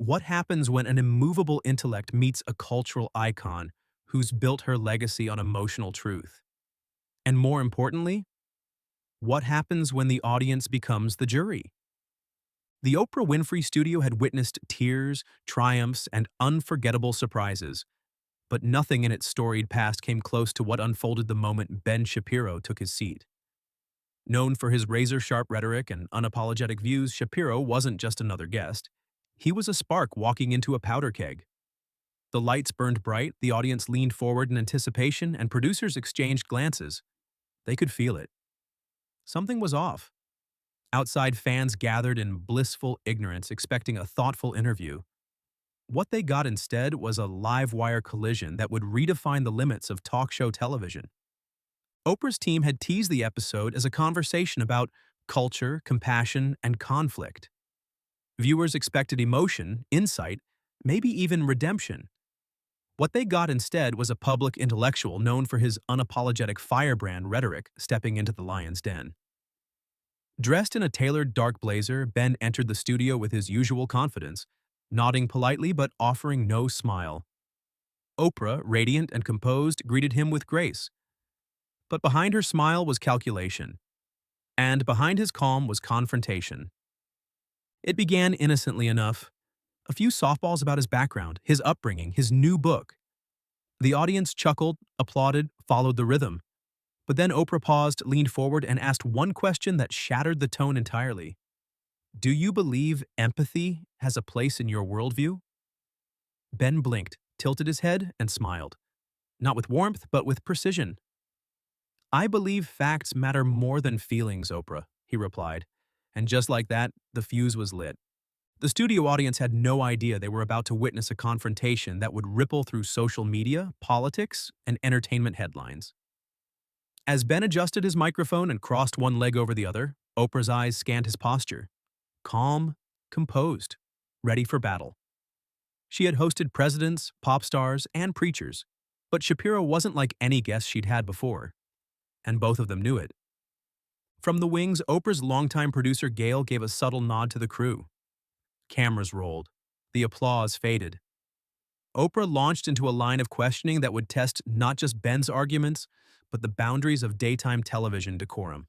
What happens when an immovable intellect meets a cultural icon who's built her legacy on emotional truth? And more importantly, what happens when the audience becomes the jury? The Oprah Winfrey Studio had witnessed tears, triumphs, and unforgettable surprises, but nothing in its storied past came close to what unfolded the moment Ben Shapiro took his seat. Known for his razor-sharp rhetoric and unapologetic views, Shapiro wasn't just another guest. He was a spark walking into a powder keg. The lights burned bright, the audience leaned forward in anticipation, and producers exchanged glances. They could feel it. Something was off. Outside, fans gathered in blissful ignorance, expecting a thoughtful interview. What they got instead was a live-wire collision that would redefine the limits of talk show television. Oprah's team had teased the episode as a conversation about culture, compassion, and conflict. Viewers expected emotion, insight, maybe even redemption. What they got instead was a public intellectual known for his unapologetic firebrand rhetoric stepping into the lion's den. Dressed in a tailored dark blazer, Ben entered the studio with his usual confidence, nodding politely but offering no smile. Oprah, radiant and composed, greeted him with grace. But behind her smile was calculation, and behind his calm was confrontation. It began innocently enough. A few softballs about his background, his upbringing, his new book. The audience chuckled, applauded, followed the rhythm. But then Oprah paused, leaned forward, and asked one question that shattered the tone entirely. Do you believe empathy has a place in your worldview? Ben blinked, tilted his head, and smiled. Not with warmth, but with precision. I believe facts matter more than feelings, Oprah, he replied. And just like that, the fuse was lit. The studio audience had no idea they were about to witness a confrontation that would ripple through social media, politics, and entertainment headlines. As Ben adjusted his microphone and crossed one leg over the other, Oprah's eyes scanned his posture. Calm, composed, ready for battle. She had hosted presidents, pop stars, and preachers, but Shapiro wasn't like any guest she'd had before, and both of them knew it. From the wings, Oprah's longtime producer Gail gave a subtle nod to the crew. Cameras rolled. The applause faded. Oprah launched into a line of questioning that would test not just Ben's arguments, but the boundaries of daytime television decorum.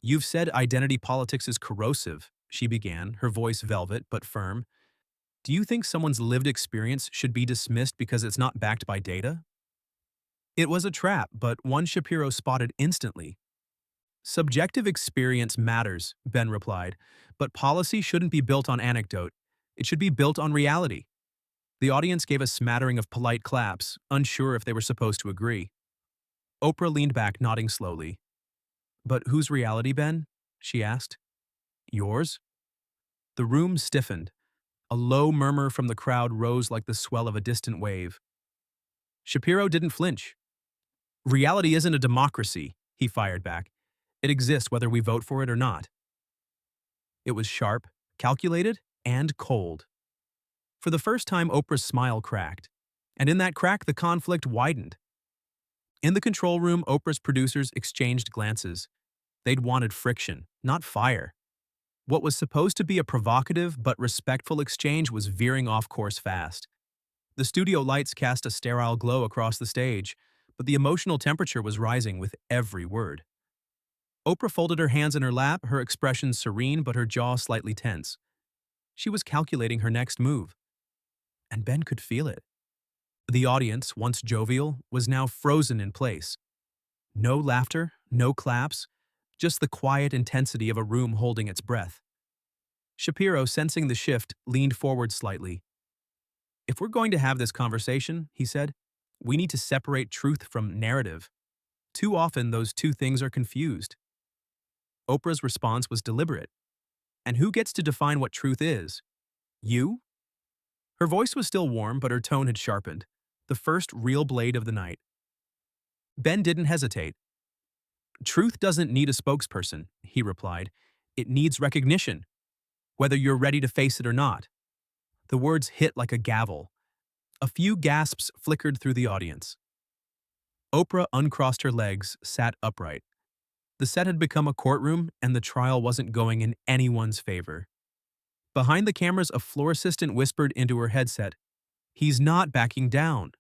You've said identity politics is corrosive, she began, her voice velvet but firm. Do you think someone's lived experience should be dismissed because it's not backed by data? It was a trap, but one Shapiro spotted instantly. Subjective experience matters, Ben replied, but policy shouldn't be built on anecdote. It should be built on reality. The audience gave a smattering of polite claps, unsure if they were supposed to agree. Oprah leaned back, nodding slowly. But whose reality, Ben? She asked. Yours? The room stiffened. A low murmur from the crowd rose like the swell of a distant wave. Shapiro didn't flinch. Reality isn't a democracy, he fired back. It exists whether we vote for it or not. It was sharp, calculated, and cold. For the first time, Oprah's smile cracked, and in that crack, the conflict widened. In the control room, Oprah's producers exchanged glances. They'd wanted friction, not fire. What was supposed to be a provocative but respectful exchange was veering off course fast. The studio lights cast a sterile glow across the stage, but the emotional temperature was rising with every word. Oprah folded her hands in her lap, her expression serene but her jaw slightly tense. She was calculating her next move. And Ben could feel it. The audience, once jovial, was now frozen in place. No laughter, no claps, just the quiet intensity of a room holding its breath. Shapiro, sensing the shift, leaned forward slightly. If we're going to have this conversation, he said, we need to separate truth from narrative. Too often, those two things are confused. Oprah's response was deliberate. And who gets to define what truth is? You? Her voice was still warm, but her tone had sharpened. The first real blade of the night. Ben didn't hesitate. Truth doesn't need a spokesperson, he replied. It needs recognition, whether you're ready to face it or not. The words hit like a gavel. A few gasps flickered through the audience. Oprah uncrossed her legs, sat upright. The set had become a courtroom, and the trial wasn't going in anyone's favor. Behind the cameras, a floor assistant whispered into her headset, "He's not backing down."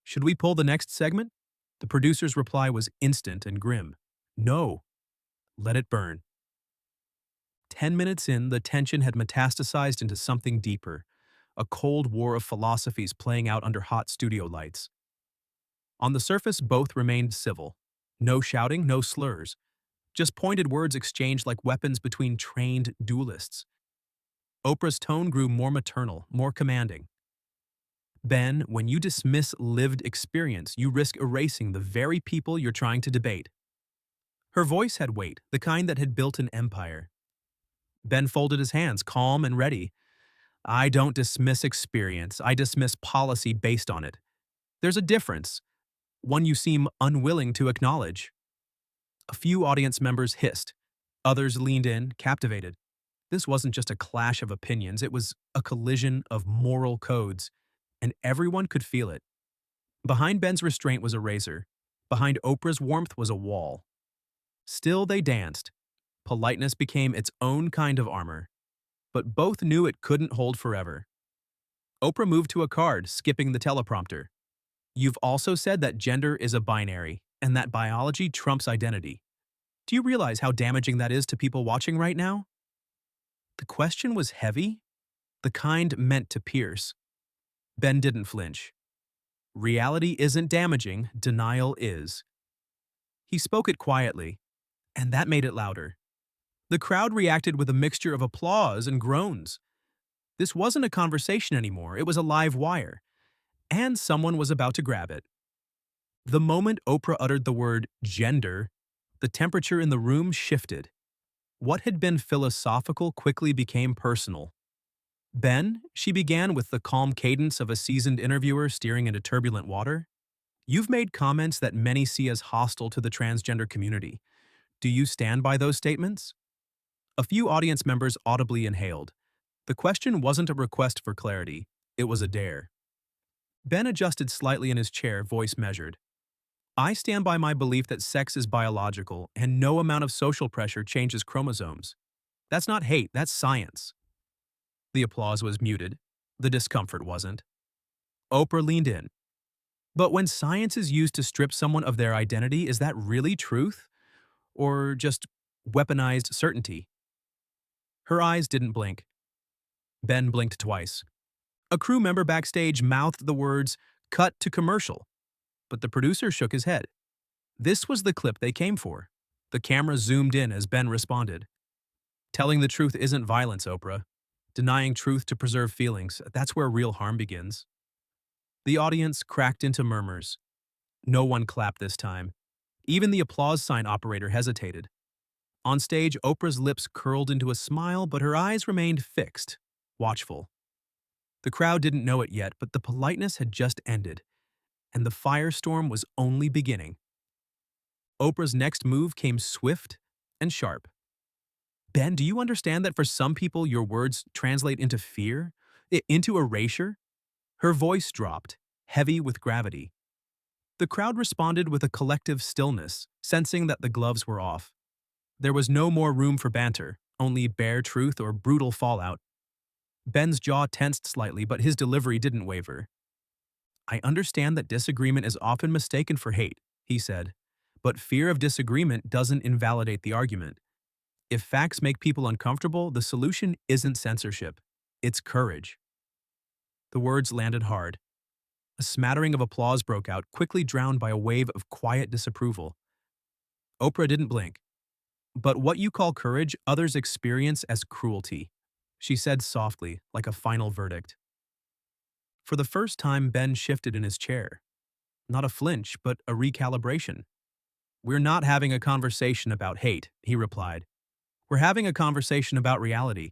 "Should we pull the next segment?" The producer's reply was instant and grim. "No, let it burn." 10 minutes in, the tension had metastasized into something deeper, a cold war of philosophies playing out under hot studio lights. On the surface, both remained civil. No shouting, no slurs. Just pointed words exchanged like weapons between trained duelists. Oprah's tone grew more maternal, more commanding. "Ben, when you dismiss lived experience, you risk erasing the very people you're trying to debate." Her voice had weight, the kind that had built an empire. Ben folded his hands, calm and ready. "I don't dismiss experience. I dismiss policy based on it. There's a difference, one you seem unwilling to acknowledge." A few audience members hissed. Others leaned in, captivated. This wasn't just a clash of opinions, it was a collision of moral codes, and everyone could feel it. Behind Ben's restraint was a razor. Behind Oprah's warmth was a wall. Still they danced. Politeness became its own kind of armor. But both knew it couldn't hold forever. Oprah moved to a card, skipping the teleprompter. "You've also said that gender is a binary, and that biology trumps identity. Do you realize how damaging that is to people watching right now?" The question was heavy, the kind meant to pierce. Ben didn't flinch. "Reality isn't damaging, denial is." He spoke it quietly, and that made it louder. The crowd reacted with a mixture of applause and groans. This wasn't a conversation anymore, it was a live wire, and someone was about to grab it. The moment Oprah uttered the word gender, the temperature in the room shifted. What had been philosophical quickly became personal. "Ben," she began with the calm cadence of a seasoned interviewer steering into turbulent water, "you've made comments that many see as hostile to the transgender community. Do you stand by those statements?" A few audience members audibly inhaled. The question wasn't a request for clarity, it was a dare. Ben adjusted slightly in his chair, voice measured. "I stand by my belief that sex is biological, and no amount of social pressure changes chromosomes. That's not hate, that's science." The applause was muted. The discomfort wasn't. Oprah leaned in. "But when science is used to strip someone of their identity, is that really truth? Or just weaponized certainty?" Her eyes didn't blink. Ben blinked twice. A crew member backstage mouthed the words, "Cut to commercial." But the producer shook his head. This was the clip they came for. The camera zoomed in as Ben responded. "Telling the truth isn't violence, Oprah. Denying truth to preserve feelings, that's where real harm begins." The audience cracked into murmurs. No one clapped this time. Even the applause sign operator hesitated. On stage, Oprah's lips curled into a smile, but her eyes remained fixed, watchful. The crowd didn't know it yet, but the politeness had just ended, and the firestorm was only beginning. Oprah's next move came swift and sharp. "Ben, do you understand that for some people your words translate into fear? Into erasure?" Her voice dropped, heavy with gravity. The crowd responded with a collective stillness, sensing that the gloves were off. There was no more room for banter, only bare truth or brutal fallout. Ben's jaw tensed slightly, but his delivery didn't waver. "I understand that disagreement is often mistaken for hate," he said, "but fear of disagreement doesn't invalidate the argument. If facts make people uncomfortable, the solution isn't censorship. It's courage." The words landed hard. A smattering of applause broke out, quickly drowned by a wave of quiet disapproval. Oprah didn't blink. "But what you call courage, others experience as cruelty," she said softly, like a final verdict. For the first time, Ben shifted in his chair. Not a flinch, but a recalibration. "We're not having a conversation about hate," he replied. "We're having a conversation about reality.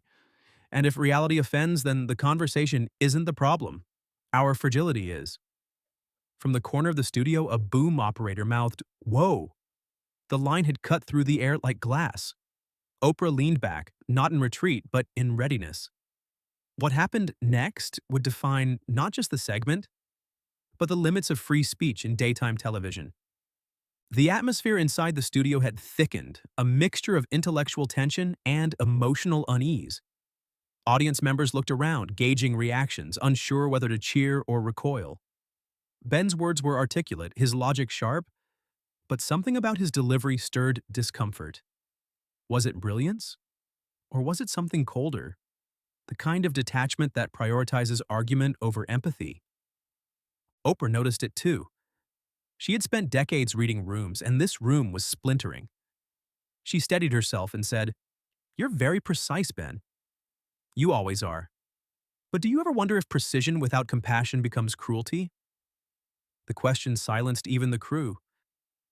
And if reality offends, then the conversation isn't the problem. Our fragility is." From the corner of the studio, a boom operator mouthed, "Whoa!" The line had cut through the air like glass. Oprah leaned back, not in retreat, but in readiness. What happened next would define not just the segment, but the limits of free speech in daytime television. The atmosphere inside the studio had thickened, a mixture of intellectual tension and emotional unease. Audience members looked around, gauging reactions, unsure whether to cheer or recoil. Ben's words were articulate, his logic sharp, but something about his delivery stirred discomfort. Was it brilliance? Or was it something colder? The kind of detachment that prioritizes argument over empathy? Oprah noticed it too. She had spent decades reading rooms, and this room was splintering. She steadied herself and said, "You're very precise, Ben. You always are. But do you ever wonder if precision without compassion becomes cruelty?" The question silenced even the crew.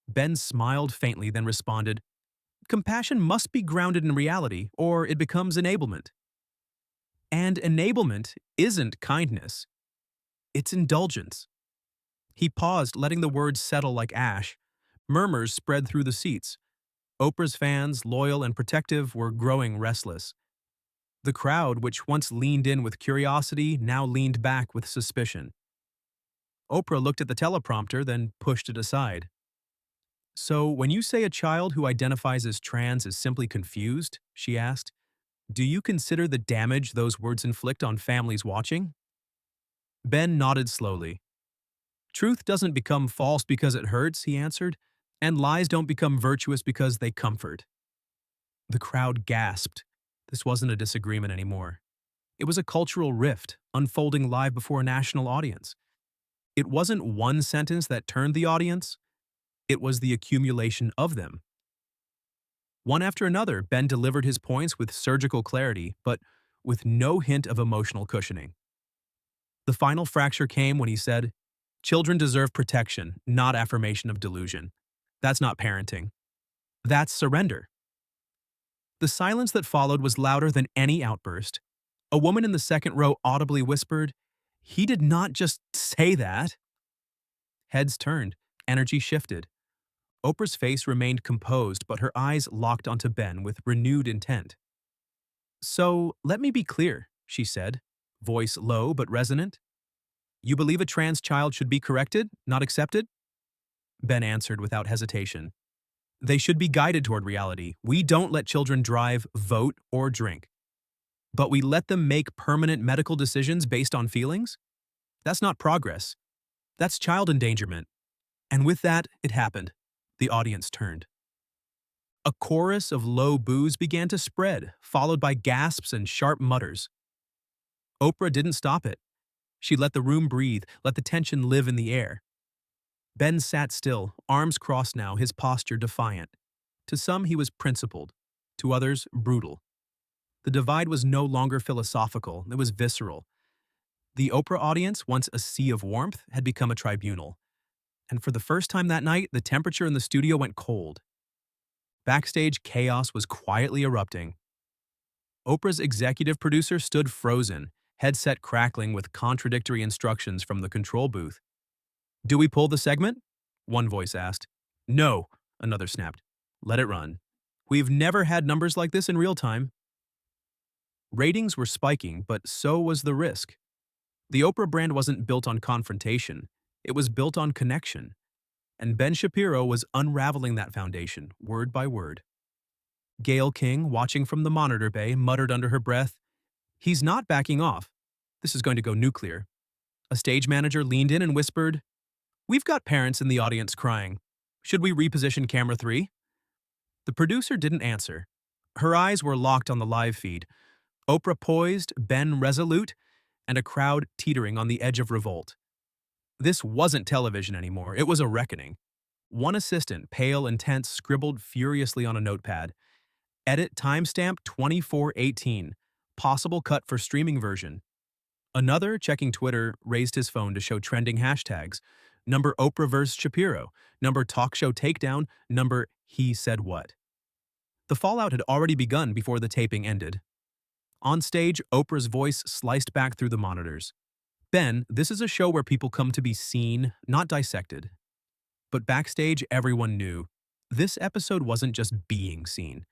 Ben smiled faintly, then responded, "Compassion must be grounded in reality, or it becomes enablement. And enablement isn't kindness, it's indulgence." He paused, letting the words settle like ash. Murmurs spread through the seats. Oprah's fans, loyal and protective, were growing restless. The crowd, which once leaned in with curiosity, now leaned back with suspicion. Oprah looked at the teleprompter, then pushed it aside. "So, when you say a child who identifies as trans is simply confused," she asked, "do you consider the damage those words inflict on families watching?" Ben nodded slowly. "Truth doesn't become false because it hurts," he answered, "and lies don't become virtuous because they comfort." The crowd gasped. This wasn't a disagreement anymore. It was a cultural rift, unfolding live before a national audience. It wasn't one sentence that turned the audience, it was the accumulation of them. One after another, Ben delivered his points with surgical clarity, but with no hint of emotional cushioning. The final fracture came when he said, "Children deserve protection, not affirmation of delusion. That's not parenting. That's surrender." The silence that followed was louder than any outburst. A woman in the second row audibly whispered, "He did not just say that." Heads turned, energy shifted. Oprah's face remained composed, but her eyes locked onto Ben with renewed intent. "So, let me be clear," she said, voice low but resonant. "You believe a trans child should be corrected, not accepted?" Ben answered without hesitation. "They should be guided toward reality. We don't let children drive, vote, or drink. But we let them make permanent medical decisions based on feelings? That's not progress. That's child endangerment." And with that, it happened. The audience turned. A chorus of low boos began to spread, followed by gasps and sharp mutters. Oprah didn't stop it. She let the room breathe, let the tension live in the air. Ben sat still, arms crossed now, his posture defiant. To some, he was principled. To others, brutal. The divide was no longer philosophical, it was visceral. The Oprah audience, once a sea of warmth, had become a tribunal. And for the first time that night, the temperature in the studio went cold. Backstage, chaos was quietly erupting. Oprah's executive producer stood frozen, headset crackling with contradictory instructions from the control booth. "Do we pull the segment?" one voice asked. "No," another snapped. "Let it run. We've never had numbers like this in real time." Ratings were spiking, but so was the risk. The Oprah brand wasn't built on confrontation. It was built on connection. And Ben Shapiro was unraveling that foundation, word by word. Gayle King, watching from the monitor bay, muttered under her breath, "He's not backing off. This is going to go nuclear." A stage manager leaned in and whispered, "We've got parents in the audience crying. Should we reposition camera 3? The producer didn't answer. Her eyes were locked on the live feed. Oprah poised, Ben resolute, and a crowd teetering on the edge of revolt. This wasn't television anymore, it was a reckoning. One assistant, pale and tense, scribbled furiously on a notepad. "Edit timestamp 24:18. Possible cut for streaming version." Another, checking Twitter, raised his phone to show trending hashtags. Number Oprah vs. Shapiro, number talk show takedown, number he said what. The fallout had already begun before the taping ended. On stage, Oprah's voice sliced back through the monitors. "Ben, this is a show where people come to be seen, not dissected." But backstage, everyone knew. This episode wasn't just being seen.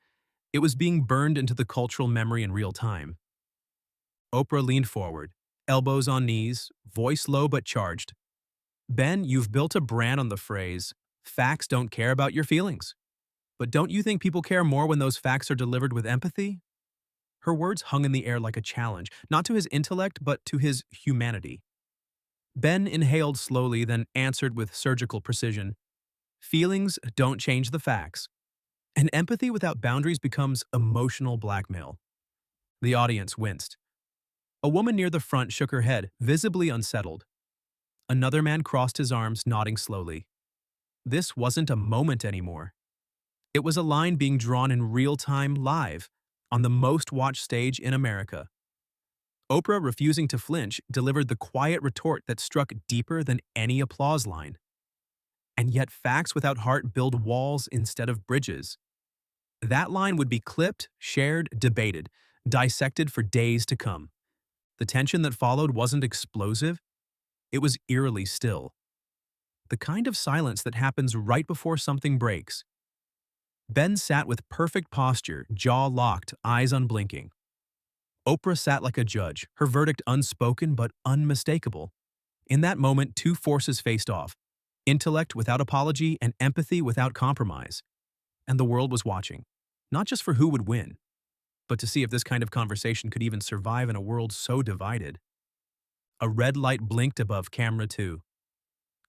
It was being burned into the cultural memory in real time. Oprah leaned forward, elbows on knees, voice low but charged. "Ben, you've built a brand on the phrase, 'Facts don't care about your feelings.' But don't you think people care more when those facts are delivered with empathy?" Her words hung in the air like a challenge, not to his intellect, but to his humanity. Ben inhaled slowly, then answered with surgical precision. Feelings don't change the facts. And empathy without boundaries becomes emotional blackmail. The audience winced. A woman near the front shook her head, visibly unsettled. Another man crossed his arms, nodding slowly. This wasn't a moment anymore. It was a line being drawn in real time, live, on the most watched stage in America. Oprah, refusing to flinch, delivered the quiet retort that struck deeper than any applause line. And yet facts without heart build walls instead of bridges. That line would be clipped, shared, debated, dissected for days to come. The tension that followed wasn't explosive, it was eerily still. The kind of silence that happens right before something breaks. Ben sat with perfect posture, jaw locked, eyes unblinking. Oprah sat like a judge, her verdict unspoken but unmistakable. In that moment, two forces faced off: intellect without apology and empathy without compromise. And the world was watching, not just for who would win, but to see if this kind of conversation could even survive in a world so divided. A red light blinked above camera 2.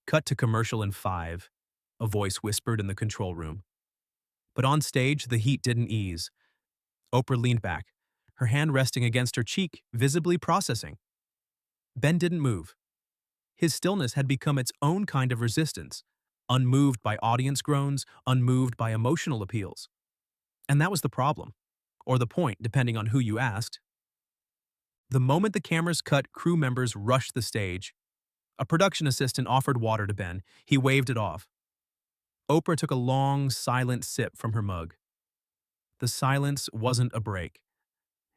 Cut to commercial in 5, a voice whispered in the control room. But on stage, the heat didn't ease. Oprah leaned back, her hand resting against her cheek, visibly processing. Ben didn't move. His stillness had become its own kind of resistance, unmoved by audience groans, unmoved by emotional appeals. And that was the problem, or the point, depending on who you asked. The moment the cameras cut, crew members rushed the stage. A production assistant offered water to Ben. He waved it off. Oprah took a long, silent sip from her mug. The silence wasn't a break.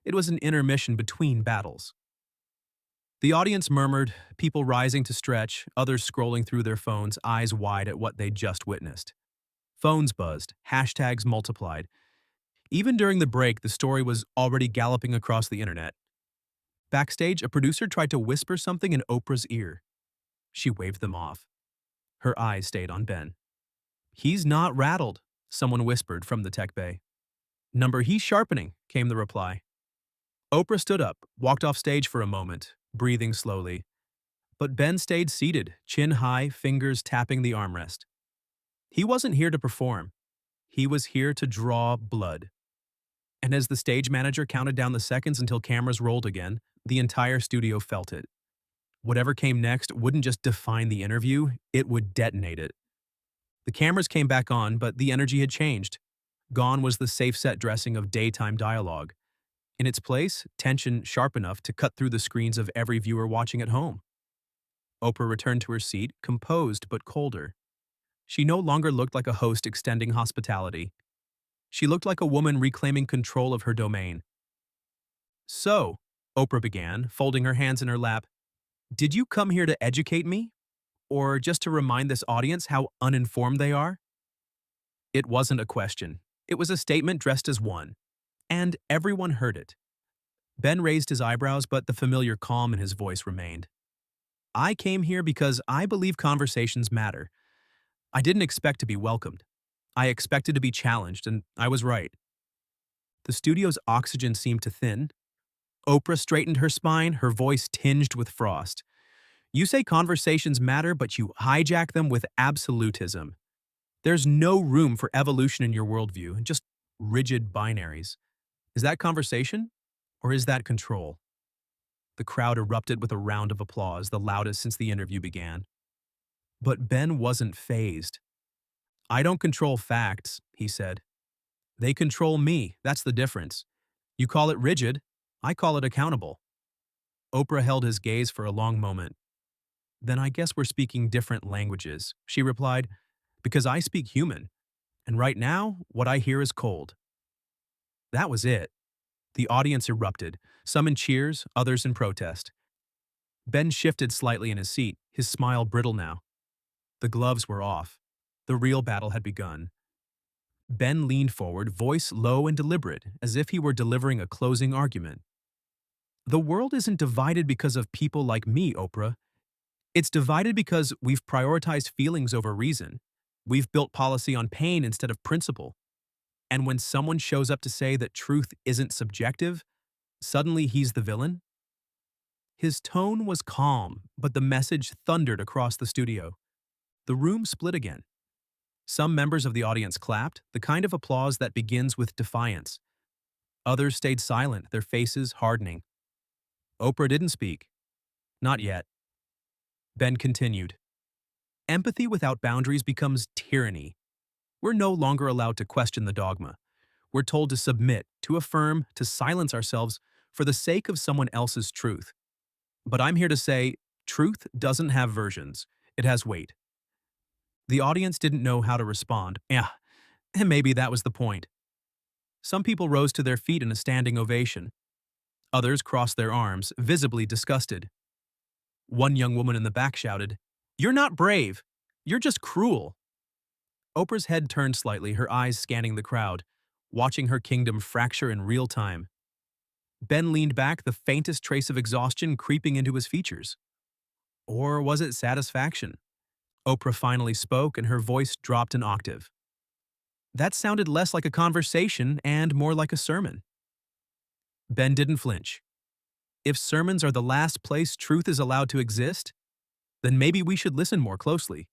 It was an intermission between battles. The audience murmured, people rising to stretch, others scrolling through their phones, eyes wide at what they'd just witnessed. Phones buzzed, hashtags multiplied. Even during the break, the story was already galloping across the internet. Backstage, a producer tried to whisper something in Oprah's ear. She waved them off. Her eyes stayed on Ben. "He's not rattled," someone whispered from the tech bay. "Number he's sharpening," came the reply. Oprah stood up, walked off stage for a moment, breathing slowly. But Ben stayed seated, chin high, fingers tapping the armrest. He wasn't here to perform. He was here to draw blood. And as the stage manager counted down the seconds until cameras rolled again, the entire studio felt it. Whatever came next wouldn't just define the interview, it would detonate it. The cameras came back on, but the energy had changed. Gone was the safe-set dressing of daytime dialogue. In its place, tension sharp enough to cut through the screens of every viewer watching at home. Oprah returned to her seat, composed but colder. She no longer looked like a host extending hospitality. She looked like a woman reclaiming control of her domain. "So," Oprah began, folding her hands in her lap, "did you come here to educate me? Or just to remind this audience how uninformed they are?" It wasn't a question. It was a statement dressed as one. And everyone heard it. Ben raised his eyebrows, but the familiar calm in his voice remained. "I came here because I believe conversations matter. I didn't expect to be welcomed. I expected to be challenged, and I was right." The studio's oxygen seemed to thin. Oprah straightened her spine, her voice tinged with frost. "You say conversations matter, but you hijack them with absolutism. There's no room for evolution in your worldview, just rigid binaries. Is that conversation? Or is that control?" The crowd erupted with a round of applause, the loudest since the interview began. But Ben wasn't fazed. "I don't control facts," he said. "They control me, that's the difference. You call it rigid, I call it accountable." Oprah held his gaze for a long moment. "Then I guess we're speaking different languages," she replied, "because I speak human, and right now, what I hear is cold." That was it. The audience erupted, some in cheers, others in protest. Ben shifted slightly in his seat, his smile brittle now. The gloves were off. The real battle had begun. Ben leaned forward, voice low and deliberate, as if he were delivering a closing argument. "The world isn't divided because of people like me, Oprah. It's divided because we've prioritized feelings over reason. We've built policy on pain instead of principle. And when someone shows up to say that truth isn't subjective, Suddenly he's the villain? His tone was calm, but the message thundered across the studio. The room split again. Some members of the audience clapped, the kind of applause that begins with defiance. Others stayed silent, their faces hardening. Oprah didn't speak. Not yet. Ben continued. Empathy without boundaries becomes tyranny. We're no longer allowed to question the dogma. We're told to submit, to affirm, to silence ourselves for the sake of someone else's truth. But I'm here to say, truth doesn't have versions. It has weight. The audience didn't know how to respond. Yeah, and maybe that was the point. Some people rose to their feet in a standing ovation. Others crossed their arms, visibly disgusted. One young woman in the back shouted, "You're not brave. You're just cruel." Oprah's head turned slightly, her eyes scanning the crowd, watching her kingdom fracture in real time. Ben leaned back, the faintest trace of exhaustion creeping into his features. Or was it satisfaction? Oprah finally spoke, and her voice dropped an octave. That sounded less like a conversation and more like a sermon. Ben didn't flinch. If sermons are the last place truth is allowed to exist, then maybe we should listen more closely.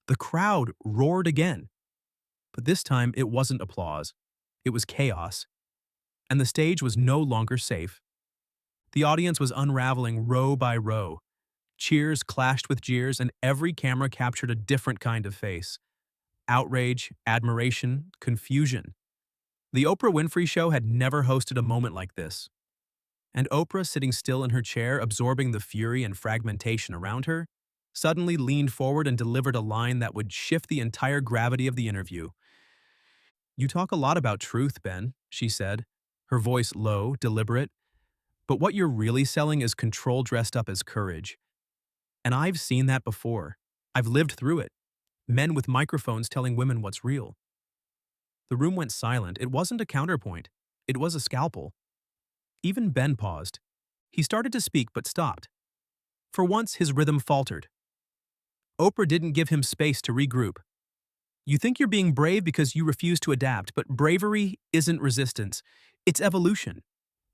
The crowd roared again, but this time it wasn't applause. It was chaos, and the stage was no longer safe. The audience was unraveling row by row. Cheers clashed with jeers, and every camera captured a different kind of face. Outrage, admiration, confusion. The Oprah Winfrey Show had never hosted a moment like this. And Oprah, sitting still in her chair, absorbing the fury and fragmentation around her, suddenly leaned forward and delivered a line that would shift the entire gravity of the interview. "You talk a lot about truth, Ben," she said, her voice low, deliberate, "but what you're really selling is control dressed up as courage. And I've seen that before. I've lived through it. Men with microphones telling women what's real." The room went silent. It wasn't a counterpoint. It was a scalpel. Even Ben paused. He started to speak but stopped. For once, his rhythm faltered. Oprah didn't give him space to regroup. "You think you're being brave because you refuse to adapt, but bravery isn't resistance. It's evolution.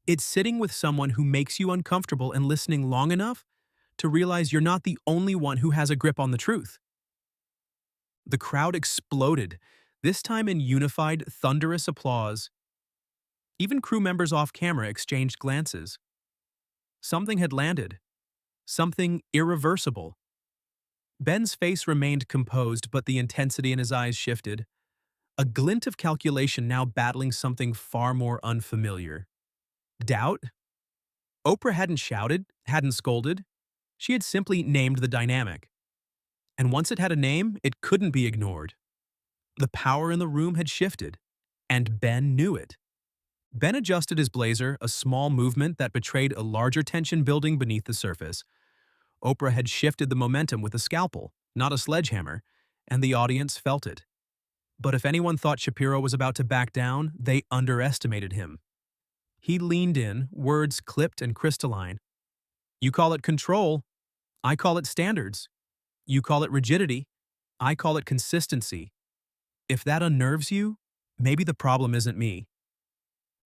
It's sitting with someone who makes you uncomfortable and listening long enough to realize you're not the only one who has a grip on the truth." The crowd exploded, this time in unified, thunderous applause. Even crew members off camera exchanged glances. Something had landed. Something irreversible. Ben's face remained composed, but the intensity in his eyes shifted. A glint of calculation now battling something far more unfamiliar. Doubt? Oprah hadn't shouted, hadn't scolded. She had simply named the dynamic. And once it had a name, it couldn't be ignored. The power in the room had shifted, and Ben knew it. Ben adjusted his blazer, a small movement that betrayed a larger tension building beneath the surface. Oprah had shifted the momentum with a scalpel, not a sledgehammer, and the audience felt it. But if anyone thought Shapiro was about to back down, they underestimated him. He leaned in, words clipped and crystalline. "You call it control. I call it standards. You call it rigidity. I call it consistency. If that unnerves you, maybe the problem isn't me."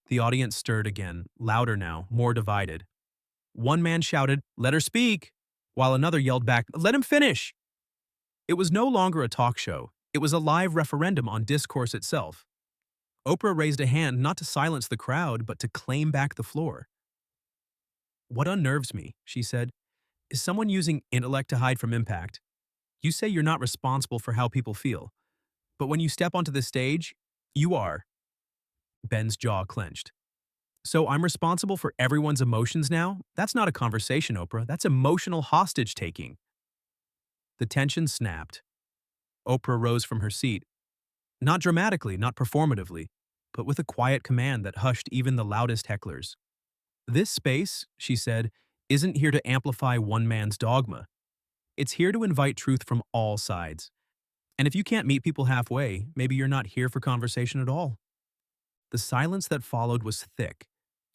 The audience stirred again, louder now, more divided. One man shouted, "Let her speak," while another yelled back, "Let him finish." It was no longer a talk show. It was a live referendum on discourse itself. Oprah raised a hand not to silence the crowd, but to claim back the floor. "What unnerves me," she said, "is someone using intellect to hide from impact. You say you're not responsible for how people feel, but when you step onto the stage, you are." Ben's jaw clenched. "So I'm responsible for everyone's emotions now? That's not a conversation, Oprah. That's emotional hostage-taking." The tension snapped. Oprah rose from her seat. Not dramatically, not performatively, but with a quiet command that hushed even the loudest hecklers. "This space," she said, "isn't here to amplify one man's dogma. It's here to invite truth from all sides. And if you can't meet people halfway, maybe you're not here for conversation at all." The silence that followed was thick,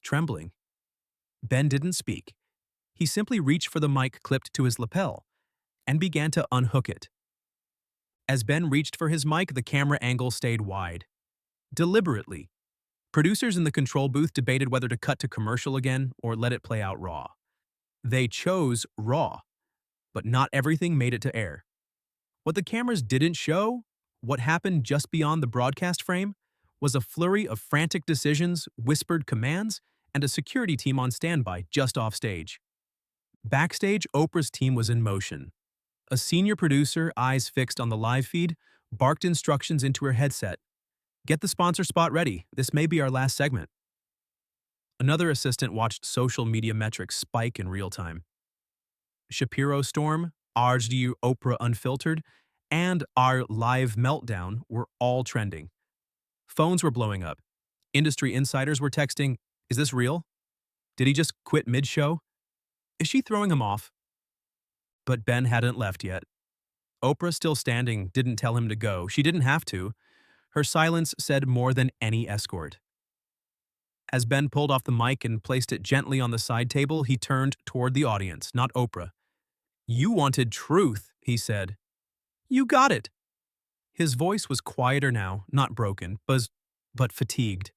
trembling. Ben didn't speak. He simply reached for the mic clipped to his lapel and began to unhook it. As Ben reached for his mic, the camera angle stayed wide. Deliberately. Producers in the control booth debated whether to cut to commercial again or let it play out raw. They chose raw, but not everything made it to air. What the cameras didn't show, what happened just beyond the broadcast frame, was a flurry of frantic decisions, whispered commands, and a security team on standby just off stage. Backstage, Oprah's team was in motion. A senior producer, eyes fixed on the live feed, barked instructions into her headset. Get the sponsor spot ready. This may be our last segment. Another assistant watched social media metrics spike in real time. Shapiro Storm, RG Oprah Unfiltered, and our live meltdown were all trending. Phones were blowing up. Industry insiders were texting, "Is this real? Did he just quit mid-show? Is she throwing him off?" But Ben hadn't left yet. Oprah, still standing, didn't tell him to go. She didn't have to. Her silence said more than any escort. As Ben pulled off the mic and placed it gently on the side table, he turned toward the audience, not Oprah. "You wanted truth," he said. "You got it." His voice was quieter now, not broken, but fatigued.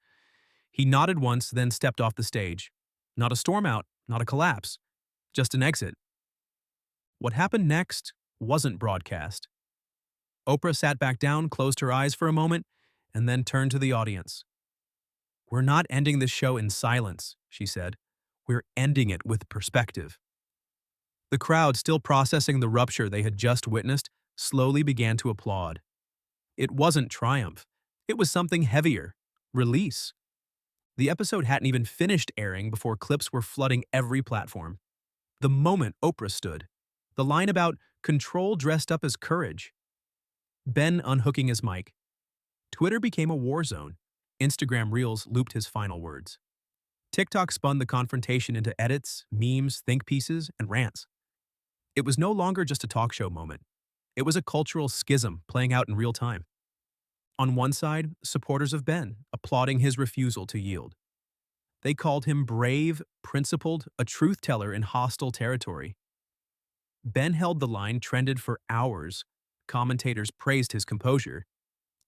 He nodded once, then stepped off the stage. Not a storm out, not a collapse, just an exit. What happened next wasn't broadcast. Oprah sat back down, closed her eyes for a moment, and then turned to the audience. "We're not ending this show in silence," she said. "We're ending it with perspective." The crowd, still processing the rupture they had just witnessed, slowly began to applaud. It wasn't triumph. It was something heavier. Release. The episode hadn't even finished airing before clips were flooding every platform. The moment Oprah stood. The line about control dressed up as courage. Ben unhooking his mic. Twitter became a war zone. Instagram Reels looped his final words. TikTok spun the confrontation into edits, memes, think pieces, and rants. It was no longer just a talk show moment. It was a cultural schism playing out in real time. On one side, supporters of Ben, applauding his refusal to yield. They called him brave, principled, a truth teller in hostile territory. Ben held the line, trended for hours. Commentators praised his composure.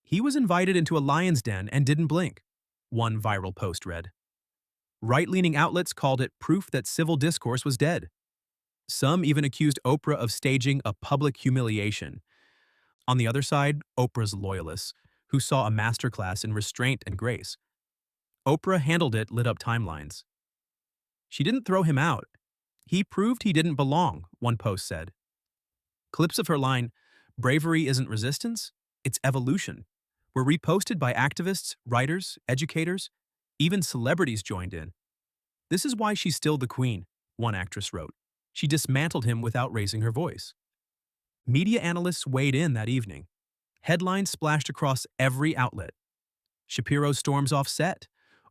He was invited into a lion's den and didn't blink, one viral post read. Right-leaning outlets called it proof that civil discourse was dead. Some even accused Oprah of staging a public humiliation. On the other side, Oprah's loyalists, who saw a masterclass in restraint and grace. Oprah handled it, lit up timelines. She didn't throw him out. He proved he didn't belong, one post said. Clips of her line, "Bravery isn't resistance, it's evolution," were reposted by activists, writers, educators, even celebrities joined in. "This is why she's still the queen," one actress wrote. She dismantled him without raising her voice. Media analysts weighed in that evening. Headlines splashed across every outlet. Shapiro storms off set.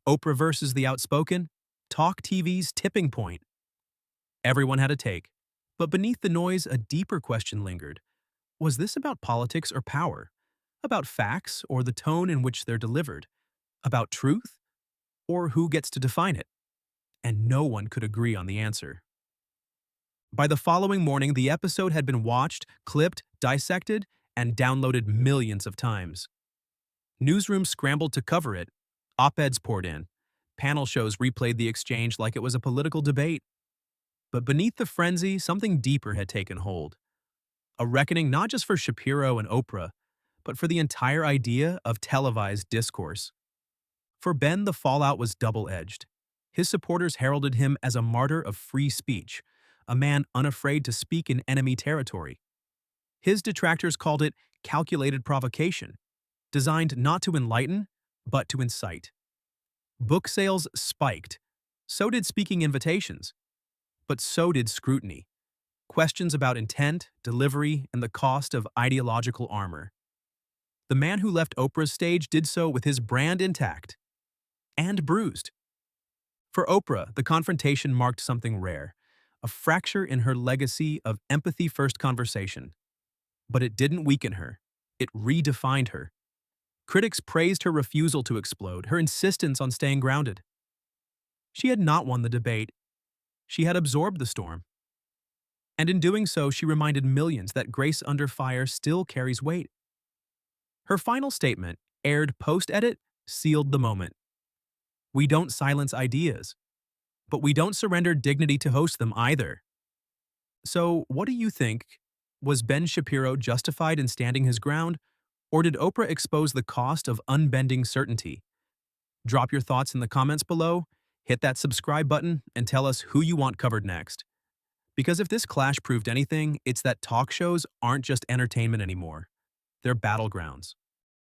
Oprah versus the outspoken. Talk TV's tipping point. Everyone had a take. But beneath the noise, a deeper question lingered. Was this about politics or power? About facts or the tone in which they're delivered? About truth? Or who gets to define it? And no one could agree on the answer. By the following morning, the episode had been watched, clipped, dissected, and downloaded millions of times. Newsrooms scrambled to cover it. Op-eds poured in. Panel shows replayed the exchange like it was a political debate. But beneath the frenzy, something deeper had taken hold. A reckoning not just for Shapiro and Oprah, but for the entire idea of televised discourse. For Ben, the fallout was double-edged. His supporters heralded him as a martyr of free speech, a man unafraid to speak in enemy territory. His detractors called it calculated provocation, designed not to enlighten, but to incite. Book sales spiked. So did speaking invitations. But so did scrutiny. Questions about intent, delivery, and the cost of ideological armor. The man who left Oprah's stage did so with his brand intact. And bruised. For Oprah, the confrontation marked something rare, a fracture in her legacy of empathy-first conversation. But it didn't weaken her. It redefined her. Critics praised her refusal to explode, her insistence on staying grounded. She had not won the debate. She had absorbed the storm. And in doing so, she reminded millions that grace under fire still carries weight. Her final statement, aired post-edit, sealed the moment. We don't silence ideas, but we don't surrender dignity to host them either. So, what do you think? Was Ben Shapiro justified in standing his ground, or did Oprah expose the cost of unbending certainty? Drop your thoughts in the comments below, hit that subscribe button, and tell us who you want covered next. Because if this clash proved anything, it's that talk shows aren't just entertainment anymore. They're battlegrounds.